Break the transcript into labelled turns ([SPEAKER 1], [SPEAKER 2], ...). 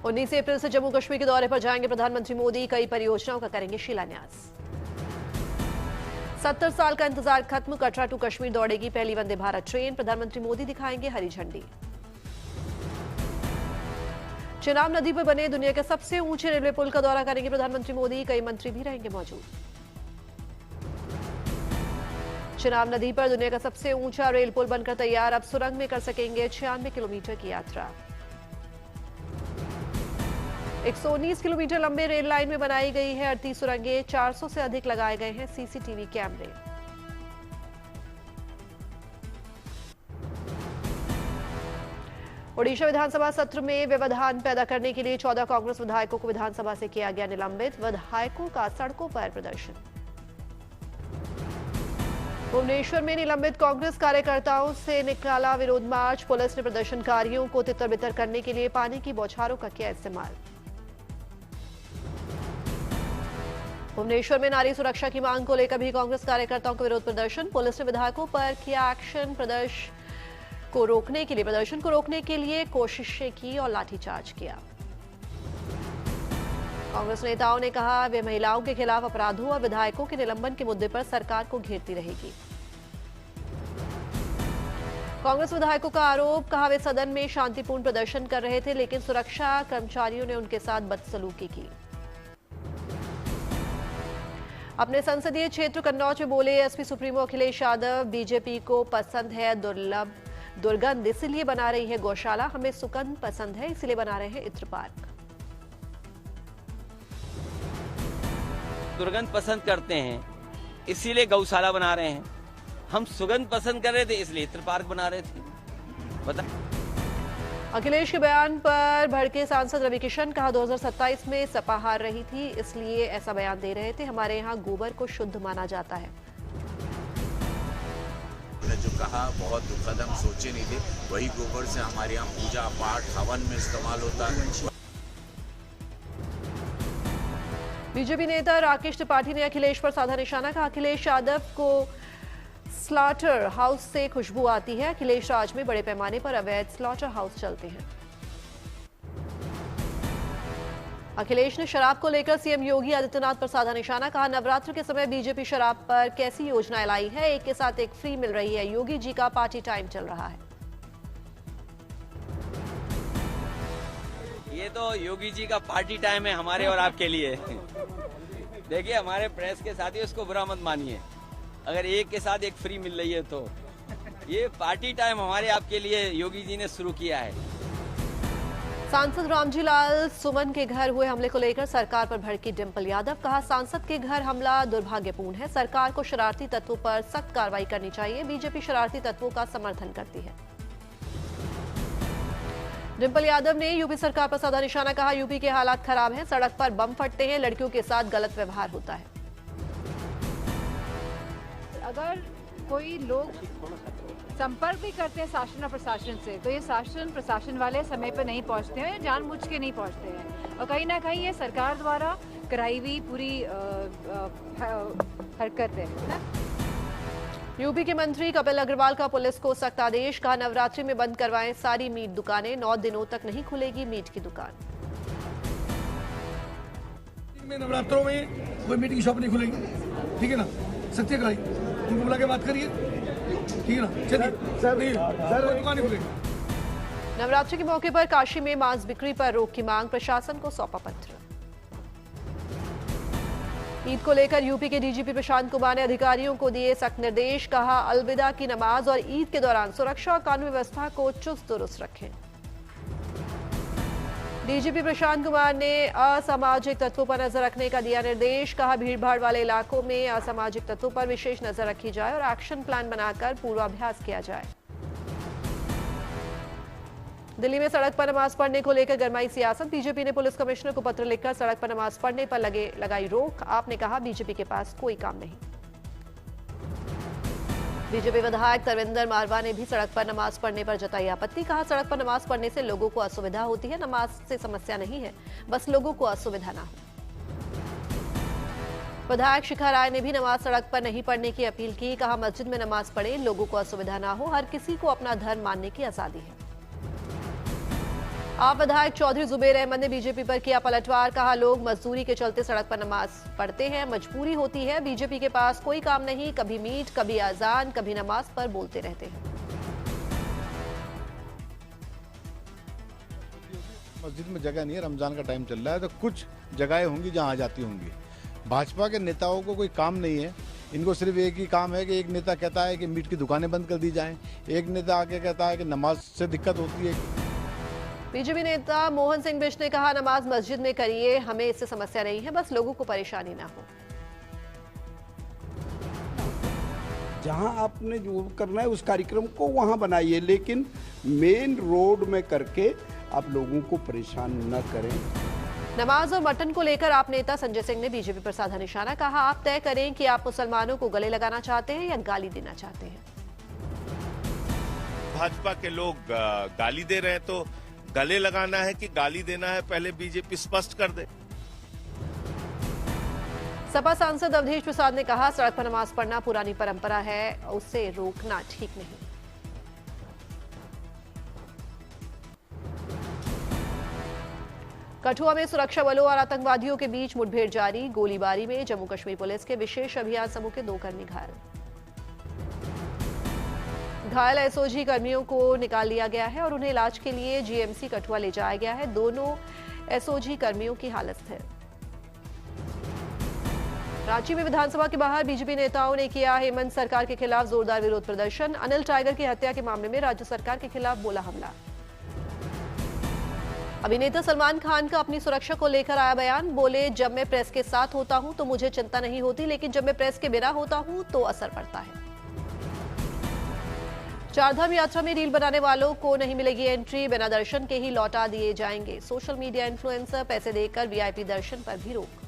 [SPEAKER 1] 19 अप्रैल से जम्मू कश्मीर के दौरे पर जाएंगे प्रधानमंत्री मोदी। कई परियोजनाओं का करेंगे शिलान्यास। 70 साल का इंतजार खत्म, कटरा टू कश्मीर दौड़ेगी पहली वंदे भारत ट्रेन। प्रधानमंत्री मोदी दिखाएंगे हरी झंडी। चिनाब नदी पर बने दुनिया के सबसे ऊंचे रेलवे पुल का दौरा करेंगे प्रधानमंत्री मोदी। कई मंत्री भी रहेंगे मौजूद। चिनाब नदी पर दुनिया का सबसे ऊंचा रेल पुल बनकर तैयार, अब सुरंग में कर सकेंगे 96 किलोमीटर की यात्रा। 119 किलोमीटर लंबे रेल लाइन में बनाई गई है 38 सुरंगें, 400 से अधिक लगाए गए हैं सीसीटीवी कैमरे। ओडिशा विधानसभा सत्र में व्यवधान पैदा करने के लिए 14 कांग्रेस विधायकों को विधानसभा से किया गया निलंबित। विधायकों का सड़कों पर प्रदर्शन। भुवनेश्वर में निलंबित कांग्रेस कार्यकर्ताओं से निकाला विरोध मार्च। पुलिस ने प्रदर्शनकारियों को तितर बितर करने के लिए पानी की बौछारों का किया इस्तेमाल। भुवनेश्वर में नारी सुरक्षा की मांग को लेकर भी कांग्रेस कार्यकर्ताओं का विरोध प्रदर्शन। पुलिस ने विधायकों पर किया एक्शन। प्रदर्शन को रोकने के लिए कोशिशें की और लाठीचार्ज किया। कांग्रेस नेताओं ने कहा वे महिलाओं के खिलाफ अपराधों और विधायकों के निलंबन के मुद्दे पर सरकार को घेरती रहेगी। कांग्रेस विधायकों का आरोप, कहा वे सदन में शांतिपूर्ण प्रदर्शन कर रहे थे लेकिन सुरक्षा कर्मचारियों ने उनके साथ बदसलूकी की। अपने संसदीय क्षेत्र कन्नौज में बोले SP supremo Akhilesh Yadav, BJP को पसंद है दुर्गंध इसलिए बना रही है गौशाला, हमें सुगंध पसंद है इसलिए बना रहे हैं इत्र पार्क।
[SPEAKER 2] दुर्गंध पसंद करते हैं इसीलिए गौशाला बना रहे हैं, हम सुगंध पसंद कर रहे थे इसलिए इत्र पार्क बना रहे थे। बता
[SPEAKER 1] अखिलेश के बयान पर भड़के सांसद रवि किशन, कहा 2027 में सपा हार रही थी इसलिए ऐसा बयान दे रहे थे, हमारे यहाँ गोबर को शुद्ध माना जाता है।
[SPEAKER 3] जो कहा बहुत दुखद, हम सोचे नहीं थे, वही गोबर से हमारे यहाँ पूजा पाठ हवन में इस्तेमाल होता है।
[SPEAKER 1] बीजेपी नेता राकेश त्रिपाठी ने अखिलेश पर साधा निशाना, कहा अखिलेश यादव को स्लॉटर हाउस से खुशबू आती है। अखिलेश राज में बड़े पैमाने पर अवैध स्लॉटर हाउस चलते हैं। अखिलेश ने शराब को लेकर सीएम योगी आदित्यनाथ पर साधा निशाना, कहा नवरात्र के समय बीजेपी शराब पर कैसी योजना लाई है, एक के साथ एक फ्री मिल रही है, योगी जी का पार्टी टाइम चल रहा है।
[SPEAKER 2] ये तो योगी जी का पार्टी टाइम है हमारे और आपके लिए। देखिए हमारे प्रेस के साथी उसको बुरा मत मानिए, अगर एक के साथ एक फ्री मिल रही है तो ये पार्टी टाइम हमारे आपके लिए योगी जी ने शुरू किया है।
[SPEAKER 1] सांसद रामजी लाल सुमन के घर हुए हमले को लेकर सरकार पर भड़की डिंपल यादव, कहा सांसद के घर हमला दुर्भाग्यपूर्ण है, सरकार को शरारती तत्वों पर सख्त कार्रवाई करनी चाहिए, बीजेपी शरारती तत्वों का समर्थन करती है। डिंपल यादव ने यूपी सरकार पर साधा निशाना, कहा यूपी के हालात खराब हैं, सड़क पर बम फटते हैं, लड़कियों के साथ गलत व्यवहार होता है।
[SPEAKER 4] अगर कोई लोग संपर्क भी करते हैं शासन और प्रशासन से तो ये शासन प्रशासन वाले समय पर नहीं पहुंचते हैं या जानबूझ के नहीं पहुंचते हैं, और कहीं ना कहीं ये सरकार द्वारा कराई हुई पूरी हरकत है ना।
[SPEAKER 1] यूपी के मंत्री कपिल अग्रवाल का पुलिस को सख्त आदेश, कहा नवरात्रि में बंद करवाएं सारी मीट दुकानें, 9 दिनों तक नहीं खुलेगी मीट की दुकान।
[SPEAKER 5] नवरात्रों में कोई मीट की शॉप नहीं खुलेगी, ठीक है ना, सत्य कही उनको बुला के बात करिए, ठीक है ना, चलिए सर दुकान नहीं खुलेगी।
[SPEAKER 1] नवरात्रि के मौके पर काशी में मांस बिक्री पर रोक की मांग, प्रशासन को सौंपा पत्र। ईद को लेकर यूपी के डीजीपी प्रशांत कुमार ने अधिकारियों को दिए सख्त निर्देश, कहा अलविदा की नमाज और ईद के दौरान सुरक्षा और कानून व्यवस्था को चुस्त दुरुस्त रखें। डीजीपी प्रशांत कुमार ने असामाजिक तत्वों पर नजर रखने का दिया निर्देश, कहा भीड़भाड़ वाले इलाकों में असामाजिक तत्वों पर विशेष नजर रखी जाए और एक्शन प्लान बनाकर पूर्वाभ्यास किया जाए। दिल्ली में सड़क पर नमाज पढ़ने को लेकर गरमाई सियासत, बीजेपी ने पुलिस कमिश्नर को पत्र लिखकर सड़क पर नमाज पढ़ने पर लगाई रोक। आपने कहा बीजेपी के पास कोई काम नहीं। बीजेपी विधायक तरविंदर मारवा ने भी सड़क पर नमाज पढ़ने पर जताई आपत्ति, कहा सड़क पर नमाज पढ़ने से लोगों को असुविधा होती है, नमाज से समस्या नहीं है, बस लोगों को असुविधा ना हो। विधायक शिखा राय ने भी नमाज सड़क पर नहीं पढ़ने की अपील की, कहा मस्जिद में नमाज पढ़े, लोगों को असुविधा ना हो, हर किसी को अपना धर्म मानने की आजादी है। आप विधायक चौधरी जुबेर अहमद ने बीजेपी पर किया पलटवार, कहा लोग मजदूरी के चलते सड़क पर नमाज पढ़ते हैं, मजबूरी होती है, बीजेपी के पास कोई काम नहीं, कभी मीट, कभी अजान, कभी नमाज पर बोलते रहते हैं।
[SPEAKER 6] मस्जिद में जगह नहीं है, रमजान का टाइम चल रहा है तो कुछ जगहें होंगी जहां आ जाती होंगी। भाजपा के नेताओं को कोई काम नहीं है, इनको सिर्फ एक ही काम है कि एक नेता कहता है कि मीट की दुकानें बंद कर दी जाएं, एक नेता आके कहता है कि नमाज से दिक्कत होती है।
[SPEAKER 1] बीजेपी नेता मोहन सिंह बिष्ट ने कहा नमाज मस्जिद में करिए, हमें इससे समस्या नहीं है, बस लोगों को परेशानी ना हो।
[SPEAKER 7] जहां आपने जो करना है उस कार्यक्रम को वहां बनाइए, लेकिन मेन रोड में करके आप लोगों को परेशान न करें।
[SPEAKER 1] नमाज और मटन को लेकर आप नेता संजय सिंह ने बीजेपी पर साधा निशाना, कहा आप तय करें कि आप मुसलमानों को गले लगाना चाहते हैं या गाली देना चाहते हैं।
[SPEAKER 8] भाजपा के लोग गाली दे रहे हैं तो गले लगाना है कि गाली देना है, पहले बीजेपी स्पष्ट कर दे।
[SPEAKER 1] सपा सांसद अवधेश प्रसाद ने कहा सड़क पर नमाज पढ़ना पुरानी परंपरा है, उसे रोकना ठीक नहीं। कठुआ में सुरक्षा बलों और आतंकवादियों के बीच मुठभेड़ जारी, गोलीबारी में जम्मू कश्मीर पुलिस के विशेष अभियान समूह के 2 कर्मी घायल। घायल एसओजी कर्मियों को निकाल लिया गया है और उन्हें इलाज के लिए जीएमसी कठुआ ले जाया गया है। दोनों एसओजी कर्मियों की हालत स्थिर। रांची में विधानसभा के बाहर बीजेपी नेताओं ने किया हेमंत सरकार के खिलाफ जोरदार विरोध प्रदर्शन। अनिल टाइगर की हत्या के मामले में राज्य सरकार के खिलाफ बोला हमला। अभिनेता सलमान खान का अपनी सुरक्षा को लेकर आया बयान, बोले जब मैं प्रेस के साथ होता हूं तो मुझे चिंता नहीं होती, लेकिन जब मैं प्रेस के बिना होता हूं तो असर पड़ता है। चारधाम यात्रा में रील बनाने वालों को नहीं मिलेगी एंट्री, बिना दर्शन के ही लौटा दिए जाएंगे। सोशल मीडिया इन्फ्लुएंसर पैसे देकर वीआईपी दर्शन पर भी रोक।